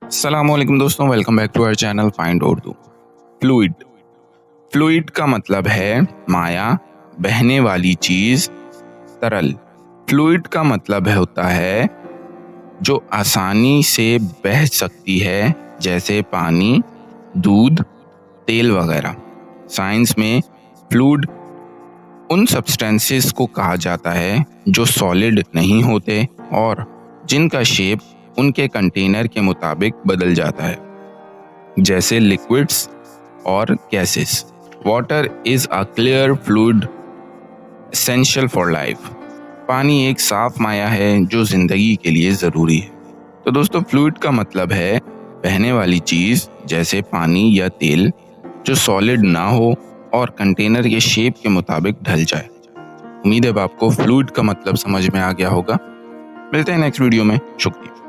अस्सलामुअलैकुम दोस्तों, welcome back to our channel find Urdu. Fluid fluid का मतलब है माया, बहने वाली चीज, तरल। फ्लूइड का मतलब होता है जो आसानी से बह सकती है, जैसे पानी, दूध, तेल वगैरह। साइंस में फ्लूइड उन सब्सटेंसेस को कहा जाता है जो सॉलिड नहीं होते और जिनका शेप उनके कंटेनर के मुताबिक बदल जाता है, जैसे लिक्विड्स और gases. Water is a clear fluid essential for life. पानी एक साफ माया है जो जिंदगी के लिए जरूरी है। तो दोस्तों, फ्लूइड का मतलब है बहने वाली चीज, जैसे पानी या तेल, जो सॉलिड ना हो और कंटेनर के शेप के मुताबिक ढल जाए। उम्मीद है आपको फ्लूइड का मतलब समझ में आ गया होगा। मिलते हैं नेक्स्ट वीडियो में। शुक्रिया।